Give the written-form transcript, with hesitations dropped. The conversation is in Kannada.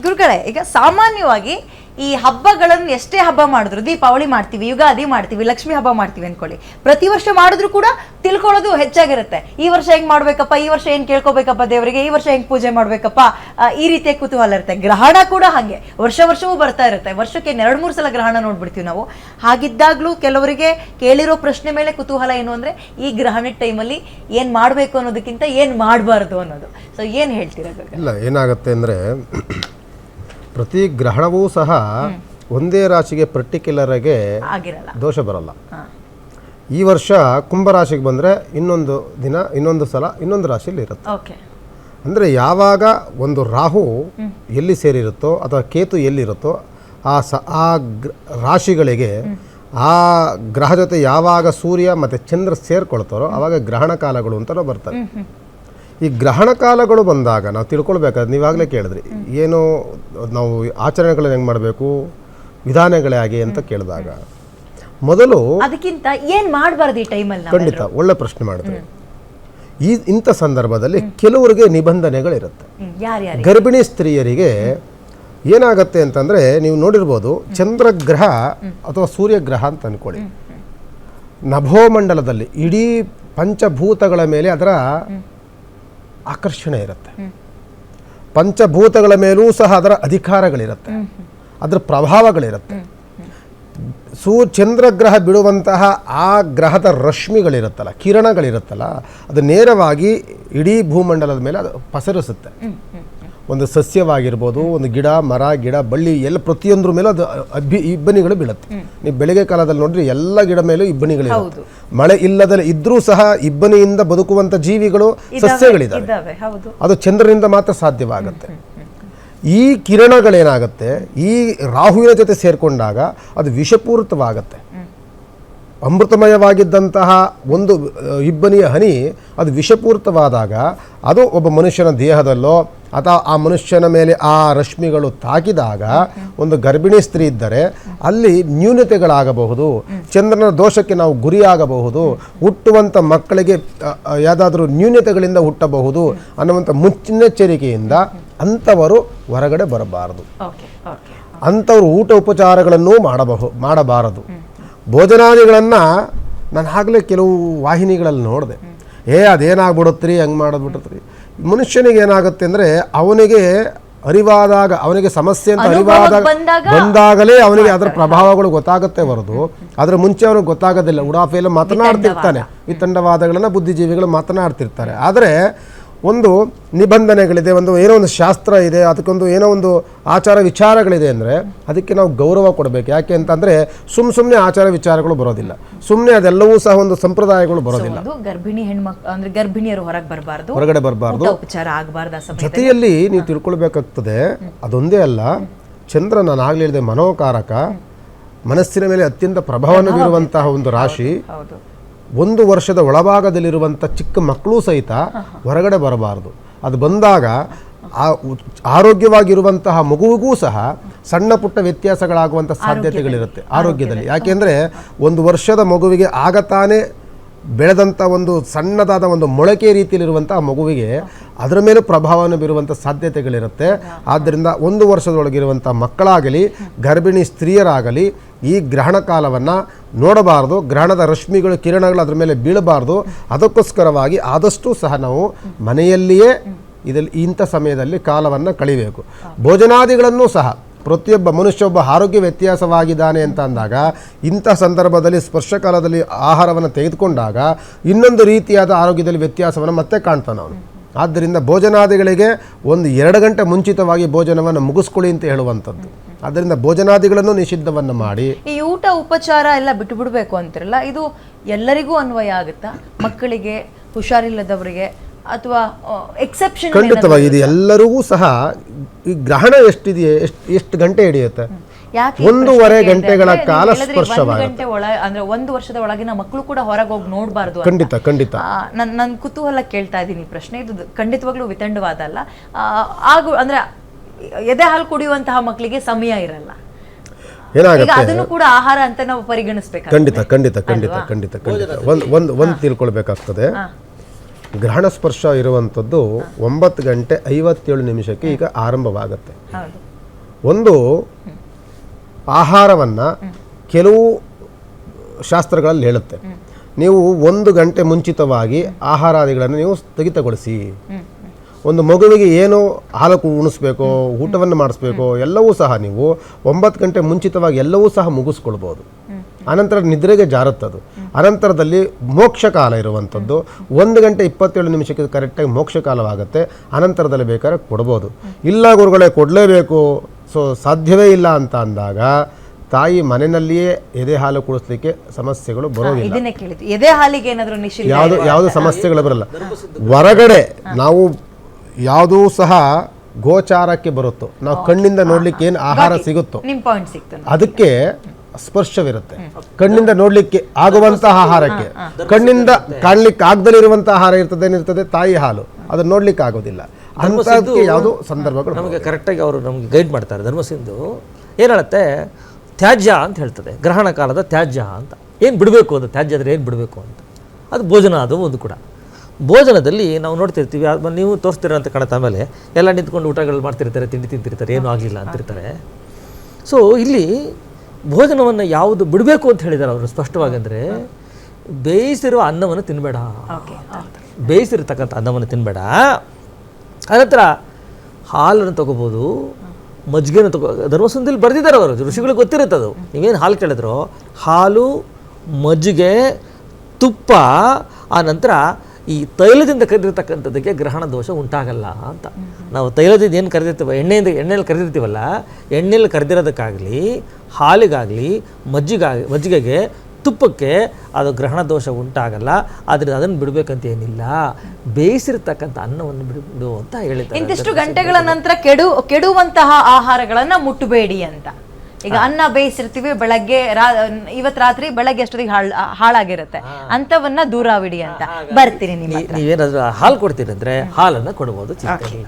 ಗುರುಗಳೇ, ಈಗ ಸಾಮಾನ್ಯವಾಗಿ ಈ ಹಬ್ಬಗಳನ್ನು ಎಷ್ಟೇ ಹಬ್ಬ ಮಾಡಿದ್ರು, ದೀಪಾವಳಿ ಮಾಡ್ತೀವಿ, ಯುಗಾದಿ ಮಾಡ್ತೀವಿ, ಲಕ್ಷ್ಮಿ ಹಬ್ಬ ಮಾಡ್ತೀವಿ ಅನ್ಕೊಳ್ಳಿ, ಪ್ರತಿ ವರ್ಷ ಮಾಡಿದ್ರು ಕೂಡ ತಿಳ್ಕೊಳ್ಳೋದು ಹೆಚ್ಚಾಗಿರುತ್ತೆ. ಈ ವರ್ಷ ಹೆಂಗ್ ಮಾಡ್ಬೇಕಪ್ಪ, ಈ ವರ್ಷ ಏನ್ ಕೇಳ್ಕೊಬೇಕಪ್ಪ ದೇವರಿಗೆ, ಈ ವರ್ಷ ಹೆಂಗ್ ಪೂಜೆ ಮಾಡ್ಬೇಕಪ್ಪ, ಈ ರೀತಿಯ ಕುತೂಹಲ ಇರುತ್ತೆ. ಗ್ರಹಣ ಕೂಡ ಹಾಗೆ ವರ್ಷವೂ ಬರ್ತಾ ಇರುತ್ತೆ. ವರ್ಷಕ್ಕೆ 2-3 ಸಲ ಗ್ರಹಣ ನೋಡ್ಬಿಡ್ತೀವಿ ನಾವು. ಹಾಗಿದ್ದಾಗ್ಲೂ ಕೆಲವರಿಗೆ ಕೇಳಿರೋ ಪ್ರಶ್ನೆ ಮೇಲೆ ಕುತೂಹಲ ಏನು ಅಂದ್ರೆ, ಈ ಗ್ರಹಣದ ಟೈಮಲ್ಲಿ ಏನ್ ಮಾಡ್ಬೇಕು ಅನ್ನೋದಕ್ಕಿಂತ ಏನ್ ಮಾಡಬಾರ್ದು ಅನ್ನೋದು. ಸೊ ಏನ್ ಹೇಳ್ತೀರಾ? ಇಲ್ಲ, ಏನಾಗುತ್ತೆ ಅಂದ್ರೆ ಪ್ರತಿ ಗ್ರಹಣವೂ ಸಹ ಒಂದೇ ರಾಶಿಗೆ ಪರ್ಟಿಕ್ಯುಲರ್ ಆಗಿ ದೋಷ ಬರಲ್ಲ. ಈ ವರ್ಷ ಕುಂಭರಾಶಿಗೆ ಬಂದರೆ ಇನ್ನೊಂದು ಸಲ ಇನ್ನೊಂದು ರಾಶಿಯಲ್ಲಿ ಇರುತ್ತೆ. ಅಂದರೆ ಯಾವಾಗ ಒಂದು ರಾಹು ಎಲ್ಲಿ ಸೇರಿರುತ್ತೋ ಅಥವಾ ಕೇತು ಎಲ್ಲಿರುತ್ತೋ ಆ ರಾಶಿಗಳಿಗೆ ಆ ಗ್ರಹ ಜೊತೆ ಯಾವಾಗ ಸೂರ್ಯ ಮತ್ತು ಚಂದ್ರ ಸೇರ್ಕೊಳ್ತಾರೋ ಆವಾಗ ಗ್ರಹಣ ಕಾಲಗಳು ಅಂತ ಬರ್ತವೆ. ಈ ಗ್ರಹಣ ಕಾಲಗಳು ಬಂದಾಗ ನಾವು ತಿಳ್ಕೊಳ್ಬೇಕಾದ್ರೆ ನೀವಾಗಲೇ ಕೇಳಿದ್ರಿ, ಏನು ನಾವು ಆಚರಣೆಗಳನ್ನ ಹೆಂಗೆ ಮಾಡಬೇಕು, ವಿಧಾನಗಳೇ ಆಗಿ ಅಂತ ಕೇಳಿದಾಗ ಮೊದಲು ಅದಕ್ಕಿಂತ ಏನು ಮಾಡಬಾರ್ದು ಈ ಟೈಮಲ್ಲಿ? ಖಂಡಿತ ಒಳ್ಳೆ ಪ್ರಶ್ನೆ ಮಾಡಿದ್ರೆ, ಇಂಥ ಸಂದರ್ಭದಲ್ಲಿ ಕೆಲವರಿಗೆ ನಿಬಂಧನೆಗಳಿರುತ್ತೆ. ಗರ್ಭಿಣಿ ಸ್ತ್ರೀಯರಿಗೆ ಏನಾಗತ್ತೆ ಅಂತಂದರೆ, ನೀವು ನೋಡಿರ್ಬೋದು, ಚಂದ್ರಗ್ರಹ ಅಥವಾ ಸೂರ್ಯಗ್ರಹ ಅಂತ ಅಂದ್ಕೊಳ್ಳಿ, ನಭೋಮಂಡಲದಲ್ಲಿ ಇಡೀ ಪಂಚಭೂತಗಳ ಮೇಲೆ ಅದರ ಆಕರ್ಷಣೆ ಇರುತ್ತೆ. ಪಂಚಭೂತಗಳ ಮೇಲೂ ಸಹ ಅದರ ಅಧಿಕಾರಗಳಿರುತ್ತೆ, ಅದರ ಪ್ರಭಾವಗಳಿರುತ್ತೆ. ಚಂದ್ರಗ್ರಹ ಬಿಡುವಂತಹ ಆ ಗ್ರಹದ ರಶ್ಮಿಗಳಿರುತ್ತಲ್ಲ, ಕಿರಣಗಳಿರುತ್ತಲ್ಲ, ಅದು ನೇರವಾಗಿ ಇಡೀ ಭೂಮಂಡಲದ ಮೇಲೆ ಅದು ಪಸರಿಸುತ್ತೆ. ಒಂದು ಸಸ್ಯವಾಗಿರ್ಬೋದು, ಒಂದು ಗಿಡ, ಮರ, ಗಿಡ, ಬಳ್ಳಿ ಎಲ್ಲ ಪ್ರತಿಯೊಂದ್ರ ಮೇಲೂ ಅದು ಇಬ್ಬನಿಗಳು ಬೀಳುತ್ತೆ. ನೀವು ಬೆಳಗ್ಗೆ ಕಾಲದಲ್ಲಿ ನೋಡ್ರಿ ಎಲ್ಲ ಗಿಡ ಮೇಲೂ ಇಬ್ಬನಿಗಳಿರುತ್ತೆ. ಮಳೆ ಇಲ್ಲದಲ್ಲಿ ಇದ್ರೂ ಸಹ ಇಬ್ಬನಿಯಿಂದ ಬದುಕುವಂಥ ಜೀವಿಗಳು, ಸಸ್ಯಗಳಿದ್ದಾವೆ. ಅದು ಚಂದ್ರನಿಂದ ಮಾತ್ರ ಸಾಧ್ಯವಾಗುತ್ತೆ. ಈ ಕಿರಣಗಳೇನಾಗುತ್ತೆ, ಈ ರಾಹುವಿನ ಜೊತೆ ಸೇರಿಕೊಂಡಾಗ ಅದು ವಿಷಪೂರಿತವಾಗುತ್ತೆ. ಅಮೃತಮಯವಾಗಿದ್ದಂತಹ ಒಂದು ಇಬ್ಬನಿಯ ಹನಿ ಅದು ವಿಷಪೂರಿತವಾದಾಗ ಅದು ಒಬ್ಬ ಮನುಷ್ಯನ ದೇಹದಲ್ಲೋ ಅಥವಾ ಆ ಮನುಷ್ಯನ ಮೇಲೆ ಆ ರಶ್ಮಿಗಳು ತಾಕಿದಾಗ ಒಂದು ಗರ್ಭಿಣಿ ಸ್ತ್ರೀ ಇದ್ದರೆ ಅಲ್ಲಿ ನ್ಯೂನತೆಗಳಾಗಬಹುದು, ಚಂದ್ರನ ದೋಷಕ್ಕೆ ನಾವು ಗುರಿಯಾಗಬಹುದು, ಹುಟ್ಟುವಂಥ ಮಕ್ಕಳಿಗೆ ಯಾವುದಾದ್ರೂ ನ್ಯೂನತೆಗಳಿಂದ ಹುಟ್ಟಬಹುದು ಅನ್ನುವಂಥ ಮುನ್ನೆಚ್ಚರಿಕೆಯಿಂದ ಅಂಥವರು ಹೊರಗಡೆ ಬರಬಾರದು. ಅಂಥವರು ಊಟ ಉಪಚಾರಗಳನ್ನು ಮಾಡಬಾರದು. ಭೋಜನಾದಿಗಳನ್ನು ನಾನು ಆಗಲೇ ಕೆಲವು ವಾಹಿನಿಗಳಲ್ಲಿ ನೋಡಿದೆ, ಅದೇನಾಗ್ಬಿಡುತ್ತೀರಿ, ಹಂಗೆ ಮಾಡೋದ್ಬಿಡುತ್ತೀರಿ. ಮನುಷ್ಯನಿಗೆ ಏನಾಗುತ್ತೆ ಅಂದರೆ, ಅವನಿಗೆ ಅರಿವಾದಾಗ, ಅವನಿಗೆ ಸಮಸ್ಯೆ ಅಂತ ಬಂದಾಗಲೇ ಅವನಿಗೆ ಅದರ ಪ್ರಭಾವಗಳು ಗೊತ್ತಾಗುತ್ತೆ ಹೊರತು ಅದರ ಮುಂಚೆ ಅವನಿಗೆ ಗೊತ್ತಾಗೋದಿಲ್ಲ. ಉಡಾಫೆಲ್ಲ ಮಾತನಾಡ್ತಿರ್ತಾನೆ, ವಿತಂಡವಾದಗಳನ್ನು ಬುದ್ಧಿಜೀವಿಗಳು ಮಾತನಾಡ್ತಿರ್ತಾರೆ. ಆದರೆ ಒಂದು ನಿಬಂಧನೆಗಳಿದೆ, ಏನೋ ಒಂದು ಶಾಸ್ತ್ರ ಇದೆ, ಅದಕ್ಕೊಂದು ಏನೋ ಒಂದು ಆಚಾರ ವಿಚಾರಗಳಿದೆ ಅಂದರೆ ಅದಕ್ಕೆ ನಾವು ಗೌರವ ಕೊಡಬೇಕು. ಯಾಕೆ ಅಂತಂದರೆ ಸುಮ್ಮನೆ ಆಚಾರ ವಿಚಾರಗಳು ಬರೋದಿಲ್ಲ, ಸುಮ್ಮನೆ ಅದೆಲ್ಲವೂ ಸಹ ಒಂದು ಸಂಪ್ರದಾಯಗಳು ಬರೋದಿಲ್ಲ. ಗರ್ಭಿಣಿ ಹೆಣ್ಮಕ್ಳು ಅಂದರೆ ಗರ್ಭಿಣಿಯರು ಹೊರಗಡೆ ಬರಬಾರ್ದು. ಜೊತೆಯಲ್ಲಿ ನೀವು ತಿಳ್ಕೊಳ್ಬೇಕಾಗ್ತದೆ, ಅದೊಂದೇ ಅಲ್ಲ, ಚಂದ್ರ ನಾನು ಆಗಲೇ ಹೇಳಿದೆ ಮನೋಕಾರಕ, ಮನಸ್ಸಿನ ಮೇಲೆ ಅತ್ಯಂತ ಪ್ರಭಾವವನ್ನು ಬೀರುವಂತಹ ಒಂದು ರಾಶಿ. 1 ವರ್ಷದ ಒಳಭಾಗದಲ್ಲಿರುವಂಥ ಚಿಕ್ಕ ಮಕ್ಕಳು ಸಹಿತ ಹೊರಗಡೆ ಬರಬಾರ್ದು. ಅದು ಬಂದಾಗ ಆರೋಗ್ಯವಾಗಿರುವಂತಹ ಮಗುವಿಗೂ ಸಹ ಸಣ್ಣ ಪುಟ್ಟ ವ್ಯತ್ಯಾಸಗಳಾಗುವಂಥ ಸಾಧ್ಯತೆಗಳಿರುತ್ತೆ ಆರೋಗ್ಯದಲ್ಲಿ. ಯಾಕೆಂದರೆ 1 ವರ್ಷದ ಮಗುವಿಗೆ ಆಗತಾನೆ ಬೆಳೆದಂಥ ಒಂದು ಸಣ್ಣದಾದ ಒಂದು ಮೊಳಕೆ ರೀತಿಯಲ್ಲಿರುವಂಥ ಮಗುವಿಗೆ ಅದರ ಮೇಲೂ ಪ್ರಭಾವವನ್ನು ಬೀರುವಂಥ ಸಾಧ್ಯತೆಗಳಿರುತ್ತೆ. ಆದ್ದರಿಂದ 1 ವರ್ಷದೊಳಗಿರುವಂಥ ಮಕ್ಕಳಾಗಲಿ ಗರ್ಭಿಣಿ ಸ್ತ್ರೀಯರಾಗಲಿ ಈ ಗ್ರಹಣ ಕಾಲವನ್ನು ನೋಡಬಾರ್ದು. ಗ್ರಹಣದ ರಶ್ಮಿಗಳು, ಕಿರಣಗಳು ಅದರ ಮೇಲೆ ಬೀಳಬಾರ್ದು. ಅದಕ್ಕೋಸ್ಕರವಾಗಿ ಆದಷ್ಟು ಸಹ ನಾವು ಮನೆಯಲ್ಲಿಯೇ ಇಂಥ ಸಮಯದಲ್ಲಿ ಕಾಲವನ್ನು ಕಳಿಬೇಕು. ಭೋಜನಾದಿಗಳನ್ನು ಸಹ ಪ್ರತಿಯೊಬ್ಬ ಮನುಷ್ಯ ಒಬ್ಬ ಆರೋಗ್ಯ ವ್ಯತ್ಯಾಸವಾಗಿದ್ದಾನೆ ಅಂತ ಅಂದಾಗ ಇಂಥ ಸಂದರ್ಭದಲ್ಲಿ ಸ್ಪರ್ಶಕಾಲದಲ್ಲಿ ಆಹಾರವನ್ನು ತೆಗೆದುಕೊಂಡಾಗ ಇನ್ನೊಂದು ರೀತಿಯಾದ ಆರೋಗ್ಯದಲ್ಲಿ ವ್ಯತ್ಯಾಸವನ್ನು ಮತ್ತೆ ಕಾಣ್ತಾನೆ ಅವನು. ಆದ್ದರಿಂದ ಭೋಜನಾದಿಗಳಿಗೆ 1-2 ಗಂಟೆ ಮುಂಚಿತವಾಗಿ ಭೋಜನವನ್ನು ಮುಗಿಸ್ಕೊಳ್ಳಿ ಅಂತ ಹೇಳುವಂಥದ್ದು. ಆದ್ದರಿಂದ ಭೋಜನಾದಿಗಳನ್ನು ನಿಷಿದ್ಧವನ್ನು ಮಾಡಿ ಈ ಊಟ ಉಪಚಾರ ಎಲ್ಲ ಬಿಟ್ಟು ಬಿಡಬೇಕು ಅಂತಿರಲ್ಲ, ಇದು ಎಲ್ಲರಿಗೂ ಅನ್ವಯ ಆಗುತ್ತಾ? ಮಕ್ಕಳಿಗೆ, ಹುಷಾರಿಲ್ಲದವರಿಗೆ, ಅಥವಾ ಎಕ್ಸೆಪ್ಷನ್? ಖಂಡಿತವಾಗಿ ಇದು ಎಲ್ಲರಿಗೂ ಸಹ. ಈ ಗ್ರಹಣ ಎಷ್ಟಿದೆಯೇ, ಎಷ್ಟು ಗಂಟೆ ಹಿಡಿಯುತ್ತೆ? 1.5 ಗಂಟೆಗಳ ಕಾಲ ಸ್ಪರ್ಶವಾಗುತ್ತೆ. ಅಂದ್ರೆ 1 ವರ್ಷದ ಒಳಗಿನ ಮಕ್ಕಳು ಕೂಡ ಹೊರಗೆ ಹೋಗಿ ನೋಡಬಾರ್ದು. ಖಂಡಿತ. ನನ್ನ ಕುತೂಹಲ ಕೇಳ್ತಾ ಇದ್ದೀನಿ ಪ್ರಶ್ನೆ, ಇದು ಖಂಡಿತವಾಗ್ಲೂ ವಿತಂಡವಾದ ಅಲ್ಲ. ಅಂದ್ರೆ ಎದೆ ಹಾಲು ಕುಡಿಯುವಂತಹ ಮಕ್ಕಳಿಗೆ ಸಮಯ ಇರಲ್ಲ, ಅದನ್ನು ಕೂಡ ಆಹಾರ ಅಂತ ನಾವು ಪರಿಗಣಿಸಬೇಕು. ಖಂಡಿತ ಒಂದು ತಿಳ್ಕೊಳ್ಬೇಕಾಗ್ತದೆ. ಗ್ರಹಣ ಸ್ಪರ್ಶ ಇರುವಂಥದ್ದು 9:57 ಈಗ ಆರಂಭವಾಗುತ್ತೆ. ಹೌದು. ಒಂದು ಆಹಾರವನ್ನು ಕೆಲವು ಶಾಸ್ತ್ರಗಳಲ್ಲಿ ಹೇಳುತ್ತೆ, ನೀವು 1 ಗಂಟೆ ಮುಂಚಿತವಾಗಿ ಆಹಾರಾದಿಗಳನ್ನು ನೀವು ಸ್ಥಗಿತಗೊಳಿಸಿ. ಒಂದು ಮಗುವಿಗೆ ಏನು ಹಾಲು ಉಣಿಸ್ಬೇಕೋ, ಊಟವನ್ನು ಮಾಡಿಸ್ಬೇಕೋ ಎಲ್ಲವೂ ಸಹ ನೀವು 9 ಗಂಟೆ ಮುಂಚಿತವಾಗಿ ಎಲ್ಲವೂ ಸಹ ಮುಗಿಸ್ಕೊಳ್ಬೋದು. ಅನಂತರ ನಿದ್ರೆಗೆ ಜಾರುತ್ತದು. ಅನಂತರದಲ್ಲಿ ಮೋಕ್ಷ ಕಾಲ ಇರುವಂಥದ್ದು 1:27 ಕರೆಕ್ಟಾಗಿ ಮೋಕ್ಷ ಕಾಲವಾಗುತ್ತೆ. ಅನಂತರದಲ್ಲಿ ಬೇಕಾದ್ರೆ ಕೊಡ್ಬೋದು. ಇಲ್ಲ ಗುರುಗಳೇ ಕೊಡಲೇಬೇಕು, ಸೊ ಸಾಧ್ಯವೇ ಇಲ್ಲ ಅಂತ ಅಂದಾಗ ತಾಯಿ ಮನೆಯಲ್ಲಿಯೇ ಎದೆ ಹಾಲು ಕುಡಿಸ್ಲಿಕ್ಕೆ ಸಮಸ್ಯೆಗಳು ಬರೋದಿಲ್ಲ. ಇದನ್ನೇ ಕೇಳಿದ್ದು, ಎದೆ ಹಾಲಿಗೆ ಏನಾದರೂ ನಿಷೇಧ ಯಾವುದು ಸಮಸ್ಯೆಗಳು ಬರಲ್ಲ. ಹೊರಗಡೆ ನಾವು ಯಾವುದೂ ಸಹ ಗೋಚಾರಕ್ಕೆ ಬರುತ್ತೋ, ನಾವು ಕಣ್ಣಿಂದ ನೋಡ್ಲಿಕ್ಕೆ ಏನು ಆಹಾರ ಸಿಗುತ್ತೋ ನಿಮ್ಮ ಪಾಯಿಂಟ್ ಸಿಕ್ತು, ಅದಕ್ಕೆ ಸ್ಪರ್ಶವಿರುತ್ತೆ. ಕಣ್ಣಿಂದ ನೋಡ್ಲಿಕ್ಕೆ ಆಗುವಂತಹ ಆಹಾರಕ್ಕೆ, ಕಣ್ಣಿಂದ ಕಾಣ್ಲಿಕ್ಕೆ ಆಗದಲ್ಲಿರುವಂತಹ ಆಹಾರ ಏನಿರ್ತದೆ ತಾಯಿ ಹಾಲು, ಅದನ್ನ ನೋಡ್ಲಿಕ್ಕೆ ಆಗೋದಿಲ್ಲ. ಅಂತದಕ್ಕೆ ಯಾವುದೋ ಸಂದರ್ಭಗಳು ನಮಗೆ ಕರೆಕ್ಟಾಗಿ ಅವರು ನಮಗೆ ಗೈಡ್ ಮಾಡ್ತಾರೆ. ಧರ್ಮಸಿಂಧು ಏನು ಹೇಳುತ್ತೆ, ತ್ಯಾಜ್ಯ ಅಂತ ಹೇಳ್ತದೆ, ಗ್ರಹಣ ಕಾಲದ ತ್ಯಾಜ್ಯ ಅಂತ. ಏನು ಬಿಡಬೇಕು ಅದು ತ್ಯಾಜ್ಯ ಅಂದರೆ ಏನು ಬಿಡಬೇಕು ಅಂತ, ಅದು ಭೋಜನ. ಅದು ಒಂದು ಕೂಡ ಭೋಜನದಲ್ಲಿ ನಾವು ನೋಡ್ತಿರ್ತೀವಿ, ನೀವು ತೋರಿಸ್ತೀರ ಅಂತ ಕಾಣುತ್ತೆ. ಆಮೇಲೆ ಎಲ್ಲ ನಿಂತ್ಕೊಂಡು ಊಟಗಳು ಮಾಡ್ತಿರ್ತಾರೆ, ತಿಂಡಿ ತಿಂತಿರ್ತಾರೆ, ಏನೂ ಆಗಲಿಲ್ಲ ಅಂತಿರ್ತಾರೆ. ಸೊ ಇಲ್ಲಿ ಭೋಜನವನ್ನು ಯಾವುದು ಬಿಡಬೇಕು ಅಂತ ಹೇಳಿದ್ದಾರೆ ಅವರು ಸ್ಪಷ್ಟವಾಗಿ. ಅಂದರೆ ಬೇಯಿಸಿರುವ ಅನ್ನವನ್ನು ತಿನ್ನಬೇಡ, ಬೇಯಿಸಿರ್ತಕ್ಕಂಥ ಅನ್ನವನ್ನು ತಿನ್ನಬೇಡ. ಅನಂತರ ಹಾಲನ್ನು ತಗೋಬೋದು, ಮಜ್ಜಿಗೆನ ಧರ್ಮಸಂಧಿಯಲ್ಲಿ ಬರೆದಿದ್ದಾರೆ ಅವರು, ಋಷಿಗಳಿಗೆ ಗೊತ್ತಿರುತ್ತೆ ಅದು. ನೀವೇನು ಹಾಲು ಕೇಳಿದ್ರೋ, ಹಾಲು, ಮಜ್ಜಿಗೆ, ತುಪ್ಪ, ಆ ನಂತರ ಈ ತೈಲದಿಂದ ಕರೆದಿರ್ತಕ್ಕಂಥದ್ದಕ್ಕೆ ಗ್ರಹಣ ದೋಷ ಉಂಟಾಗಲ್ಲ ಅಂತ. ನಾವು ತೈಲದಿಂದ ಏನು ಕರೆದಿರ್ತೀವಿ, ಎಣ್ಣೆಯಲ್ಲಿ ಕರೆದಿರ್ತೀವಲ್ಲ, ಎಣ್ಣೆಯಲ್ಲಿ ಕರೆದಿರೋದಕ್ಕಾಗಲಿ, ಹಾಲಿಗಾಗಲಿ, ಮಜ್ಜಿಗೆಗೆ, ತುಪ್ಪಕ್ಕೆ ಅದು ಗ್ರಹಣ ದೋಷ ಉಂಟಾಗಲ್ಲ. ಆದರೆ ಅದನ್ನು ಬಿಡಬೇಕಂತ ಏನಿಲ್ಲ, ಬೇಯಿಸಿರ್ತಕ್ಕಂಥ ಅನ್ನವನ್ನು ಬಿಡು ಅಂತ ಹೇಳಿದ್ದಾರೆ. ಇಂತಿಷ್ಟು ಗಂಟೆಗಳ ನಂತರ ಕೆಡುವಂತಹ ಆಹಾರಗಳನ್ನ ಮುಟ್ಟಬೇಡಿ ಅಂತ. ಈಗ ಅನ್ನ ಬೇಯಿಸಿರ್ತೀವಿ, ಬೆಳಗ್ಗೆ ಇವತ್ತು ರಾತ್ರಿ ಬೆಳಗ್ಗೆ ಅಷ್ಟೊತ್ತಿಗೆ ಹಾಳಾಗಿರುತ್ತೆ, ಅಂತವನ್ನ ದೂರವಿಡಿ ಅಂತ. ಬರ್ತೀನಿ ನಿಮ್ಮ ಹತ್ರ. ನೀವೇನಾದ್ರೂ ಹಾಲು ಕೊಡ್ತೀರಂದ್ರೆ ಹಾಲನ್ನು ಕೊಡ್ಬೋದು, ಚಿಂತೆ ಇಲ್ಲ.